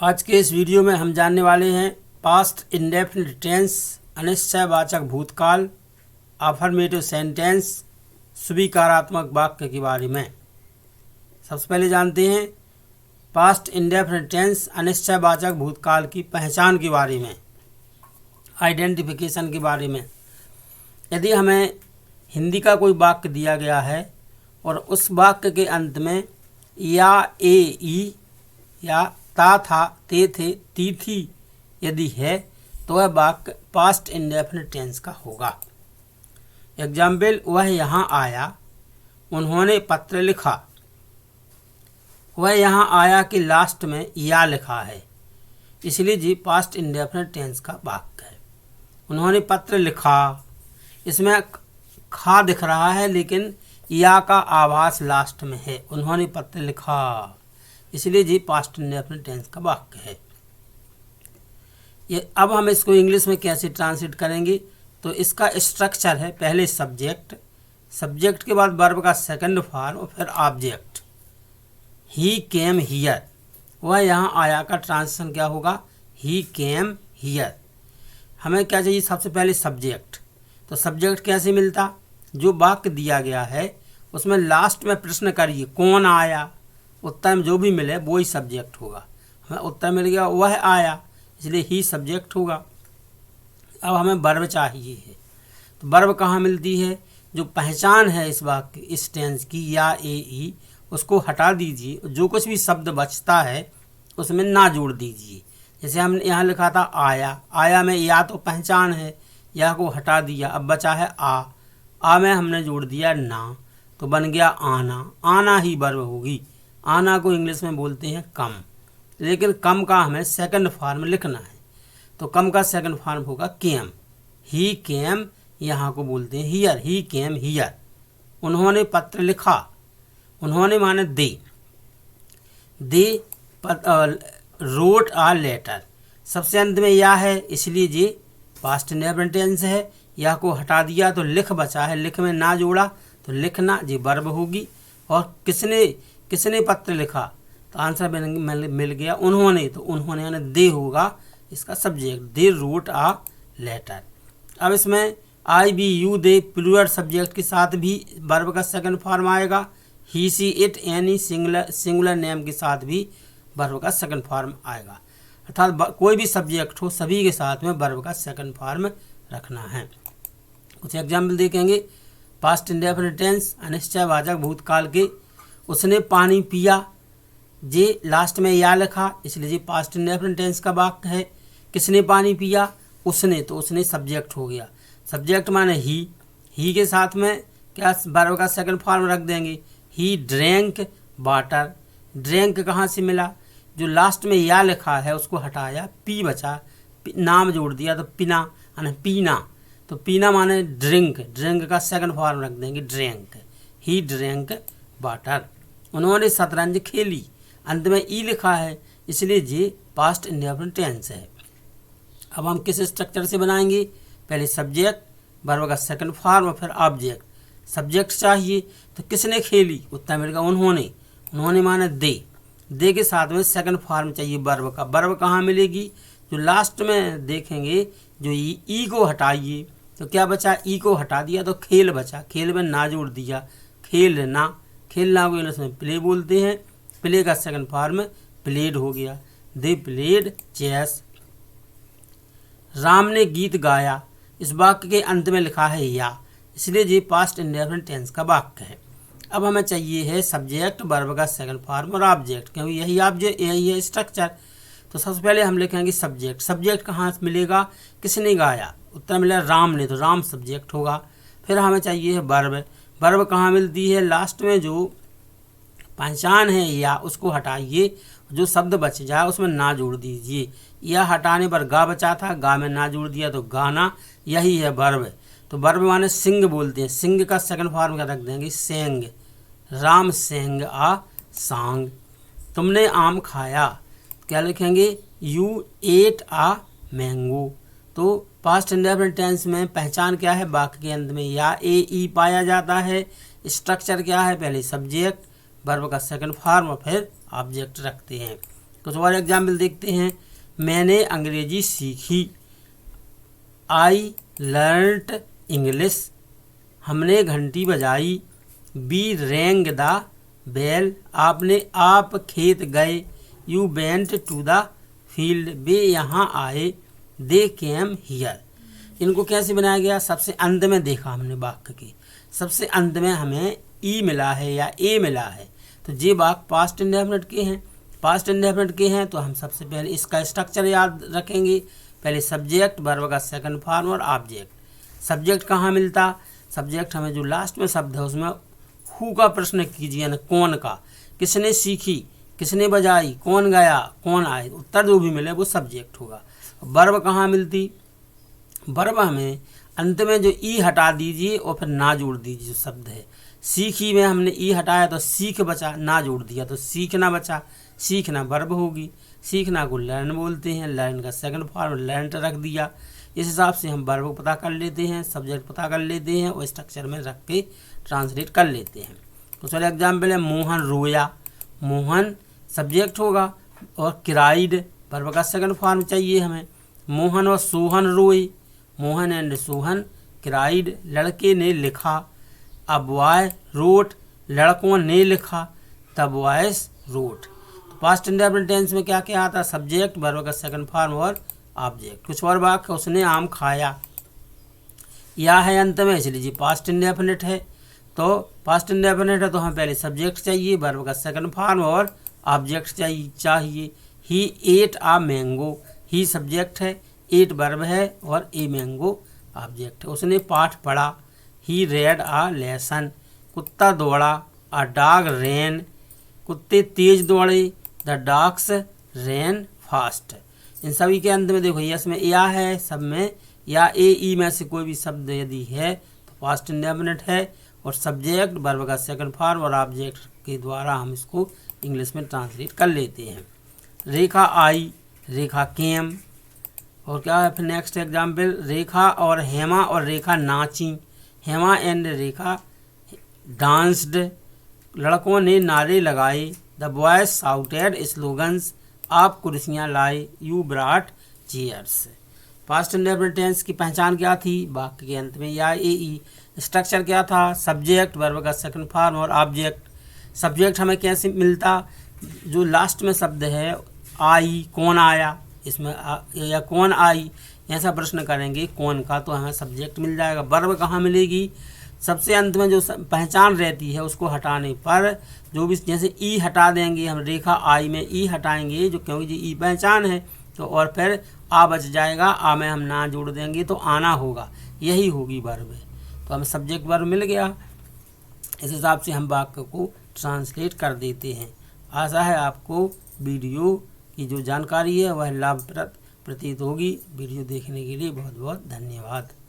आज के इस वीडियो में हम जानने वाले हैं पास्ट इंडेफिनिट टेंस, अनिश्चयवाचक भूतकाल, अफर्मेटिव सेंटेंस, स्वीकारात्मक वाक्य के बारे में। सबसे पहले जानते हैं पास्ट इंडेफिनिट टेंस, अनिश्चयवाचक भूतकाल की पहचान के बारे में, आइडेंटिफिकेशन के बारे में। यदि हमें हिंदी का कोई वाक्य दिया गया है और उस वाक्य के अंत में या ए ई या ता था, ते थे, ती थी यदि है तो वह वाक्य पास्ट इंडेफिनिट टेंस का होगा। एग्जाम्पल, वह यहाँ आया, उन्होंने पत्र लिखा। वह यहाँ आया के लास्ट में या लिखा है, इसलिए जी पास्ट इंडेफिनिट टेंस का वाक्य है। उन्होंने पत्र लिखा, इसमें खा दिख रहा है लेकिन या का आभास लास्ट में है। उन्होंने पत्र लिखा, इसलिए जी पास्ट इंडेफिनिट टेंस का वाक्य है। ये अब हम इसको इंग्लिश में कैसे ट्रांसलेट करेंगे, तो इसका स्ट्रक्चर है पहले सब्जेक्ट, सब्जेक्ट के बाद वर्ब का सेकंड फॉर्म और फिर ऑब्जेक्ट। ही केम हियर, वह यहाँ आया का ट्रांसलेशन क्या होगा, ही केम हियर। हमें क्या चाहिए, सबसे पहले सब्जेक्ट। तो सब्जेक्ट कैसे मिलता, जो वाक्य दिया गया है उसमें लास्ट में प्रश्न करिए कौन आया, उत्तर में जो भी मिले वो ही सब्जेक्ट होगा। हमें उत्तर मिल गया वह आया, इसलिए ही सब्जेक्ट होगा। अब हमें वर्ब चाहिए है, तो वर्ब कहाँ मिलती है, जो पहचान है इस वाक्य इस टेंस की या ए ई, उसको हटा दीजिए। जो कुछ भी शब्द बचता है उसमें ना जोड़ दीजिए। जैसे हमने यहाँ लिखा था आया, आया में या तो पहचान है, या को हटा दिया, अब बचा है आ में हमने जोड़ दिया ना, तो बन गया आना। आना ही वर्ब होगी। आना को इंग्लिश में बोलते हैं कम, लेकिन कम का हमें सेकंड फॉर्म लिखना है, तो कम का सेकंड फॉर्म होगा केम। ही केम, यहाँ को बोलते हैं हियर, ही केम हियर। उन्होंने पत्र लिखा, उन्होंने माने दे रोट आ लेटर। सबसे अंत में या है, इसलिए जी पास्ट इंडेफिनिट टेंस है। या को हटा दिया तो लिख बचा है, लिख में ना जोड़ा तो लिखना जी वर्ब होगी। और किसने पत्र लिखा, तो आंसर मिल गया उन्होंने, तो उन्होंने यानी दे होगा इसका subject, they wrote a letter. अब इसमें I we you they plural subject के साथ भी वर्ब का सेकंड फॉर्म आएगा। He she it any singular name के साथ भी वर्ब का सेकंड फॉर्म आएगा। अर्थात कोई भी सब्जेक्ट हो सभी के साथ में वर्ब का सेकंड फॉर्म रखना है। कुछ एग्जाम्पल देखेंगे। पास्ट इंडेफिनिट टेंस, अनिश्चयवाचक भूतकाल के। उसने पानी पिया, जे लास्ट में या लिखा, इसलिए जी पास्ट इंडेफिनिट टेंस का वाक्य है। किसने पानी पिया, उसने, तो उसने सब्जेक्ट हो गया। सब्जेक्ट माने ही के साथ में क्या वर्ब का सेकंड फॉर्म रख देंगे, ही ड्रैंक वाटर। ड्रैंक कहाँ से मिला, जो लास्ट में या लिखा है उसको हटाया, पी बचा, नाम जोड़ दिया तो पिना यानी पीना। तो पीना माने ड्रिंक, ड्रिंक का सेकंड फॉर्म रख देंगे ड्रैंक, ही ड्रैंक वाटर। उन्होंने शतरंज खेली, अंत में ई लिखा है, इसलिए जी पास्ट इंडेफिनिट टेंस है। अब हम किस स्ट्रक्चर से बनाएंगे, पहले सब्जेक्ट, वर्ब का सेकंड फॉर्म और फिर ऑब्जेक्ट। सब्जेक्ट चाहिए तो किसने खेली, उत्तर मिलेगा उन्होंने। उन्होंने माने दे के साथ में सेकंड फॉर्म चाहिए वर्ब का। वर्ब कहाँ मिलेगी, जो लास्ट में देखेंगे, जो ई को हटाइए तो क्या बचा, ई को हटा दिया तो खेल बचा, खेल में ना जोड़ दिया, खेलना। खेलना को इंग्लिश में प्ले बोलते हैं, प्ले का सेकंड फॉर्म प्लेड हो गया, दे प्लेड चेस। राम ने गीत गाया, इस वाक्य के अंत में लिखा है या, इसलिए जी पास्ट इंडेफिनिट टेंस का वाक्य है। अब हमें चाहिए है सब्जेक्ट, वर्ब का सेकंड फॉर्म और ऑब्जेक्ट, क्योंकि यही है स्ट्रक्चर। तो सबसे पहले हम लिखेंगे सब्जेक्ट। सब्जेक्ट कहाँ से मिलेगा, किसने गाया, उत्तर मिला राम ने, तो राम सब्जेक्ट होगा। फिर हमें चाहिए है वर्ब। वर्ब कहाँ मिलती है, लास्ट में जो पहचान है या उसको हटाइए, जो शब्द बच जाए उसमें ना जोड़ दीजिए। या हटाने पर गा बचा था, गा में ना जोड़ दिया तो गाना, यही है वर्ब। तो वर्ब माने सिंग बोलते हैं, सिंग का सेकंड फॉर्म का रख देंगे सेंग, राम सेंग आ सांग। तुमने आम खाया, क्या लिखेंगे, यू एट आ मैंगो। तो पास्ट इंडेफिनिट टेंस में पहचान क्या है, वाक्य के अंत में या ए ई पाया जाता है। स्ट्रक्चर क्या है, पहले सब्जेक्ट, वर्ब का सेकंड फॉर्म और फिर ऑब्जेक्ट रखते हैं। कुछ और एग्जाम्पल देखते हैं। मैंने अंग्रेजी सीखी, आई लर्नड इंग्लिश। हमने घंटी बजाई, वी रैंग द बेल। आप खेत गए, you went to the field. वे यहाँ आए, दे केम हियर। इनको कैसे बनाया गया? सबसे अंत में देखा हमने वाक्य के, सबसे अंत में हमें ई मिला है या ए मिला है, तो ये वाक्य पास्ट इंडेफिनिट के हैं। पास्ट इंडेफिनिट के हैं तो हम सबसे पहले इसका स्ट्रक्चर याद रखेंगे। पहले सब्जेक्ट, वर्ब का सेकंड फॉर्म और ऑब्जेक्ट। सब्जेक्ट कहाँ मिलता? सब्जेक्ट हमें जो लास्ट में शब्द है उसमें हु का प्रश्न कीजिए ना, कौन का। किसने सीखी, किसने बजाई, कौन गया, कौन आए, उत्तर जो भी मिले वो सब्जेक्ट होगा। वर्ब कहाँ मिलती? वर्ब हमें अंत में जो ई हटा दीजिए और फिर ना जोड़ दीजिए जो शब्द है। सीखी में हमने ई हटाया तो सीख बचा, ना जोड़ दिया तो सीखना बचा। सीखना वर्ब होगी। सीखना को लर्न बोलते हैं, लर्न का सेकंड फॉर्म लर्न रख दिया। इस हिसाब से हम वर्ब को पता कर लेते हैं, सब्जेक्ट पता कर लेते हैं और स्ट्रक्चर में रख के ट्रांसलेट कर लेते हैं। तो चलो एग्जाम्पल है, मोहन रोया। मोहन सब्जेक्ट होगा और क्राइड वर्ब का सेकंड फॉर्म चाहिए हमें। मोहन और सोहन रोए, मोहन एंड सोहन क्राइड। लड़के ने लिखा, अ बॉय रोट, लड़कों ने लिखा, द बॉयज रोट। तो पास्ट इंडेफिनिट टेंस में क्या क्या आता? सब्जेक्ट, वर्ब का सेकंड फॉर्म और ऑब्जेक्ट। कुछ और वाक्य, उसने आम खाया, या है अंत में इसलिए जी पास्ट इंडेफिनिट है। तो पास्ट इंडेफिनिट है तो हमें पहले सब्जेक्ट चाहिए, वर्ब का सेकंड फॉर्म और ऑब्जेक्ट चाहिए। ही एट आ मैंगो, ही सब्जेक्ट है, एट वर्ब है और ए मैंगो ऑब्जेक्ट है। उसने पाठ पढ़ा, ही रेड आ लेसन। कुत्ता दौड़ा, अ डॉग रैन, कुत्ते तेज दौड़े, द डॉग्स रैन फास्ट। इन सभी के अंत में देखो यस में या है, सब में या ए ई में से कोई भी शब्द यदि है तो पास्ट इंडेफिनिट है और सब्जेक्ट, वर्ब का सेकंड फॉर्म और ऑब्जेक्ट के द्वारा हम इसको इंग्लिश में ट्रांसलेट कर लेते हैं। रेखा आई, रेखा केम। और क्या है फिर नेक्स्ट एग्जाम्पल, रेखा और रेखा नाची। Hema and Rekha danced. लड़कों ने नारे लगाए, द बॉयज शाउटेड स्लोगन्स। आप कुर्सियाँ लाए, you brought chairs. Past indefinite tense की पहचान क्या थी? वाक्य के अंत में या ए ई। स्ट्रक्चर क्या था? सब्जेक्ट, वर्ब का सेकंड फॉर्म और ऑब्जेक्ट। सब्जेक्ट हमें कैसे मिलता? जो लास्ट में शब्द है आई, कौन आया इसमें या कौन आई, ऐसा प्रश्न करेंगे कौन का तो हमें सब्जेक्ट मिल जाएगा। वर्ब कहाँ मिलेगी? सबसे अंत में जो पहचान रहती है उसको हटाने पर जो भी, जैसे ई हटा देंगे हम, रेखा आई में ई हटाएंगे जो, क्योंकि जो ई पहचान है तो, और फिर आ बच जाएगा, आ में हम ना जोड़ देंगे तो आना होगा, यही होगी वर्ब। तो हमें सब्जेक्ट वर्ब मिल गया। इस हिसाब से हम वाक्य को ट्रांसलेट कर देते हैं। आशा है आपको वीडियो की जो जानकारी है वह लाभप्रद प्रतीत होगी। वीडियो देखने के लिए बहुत बहुत धन्यवाद।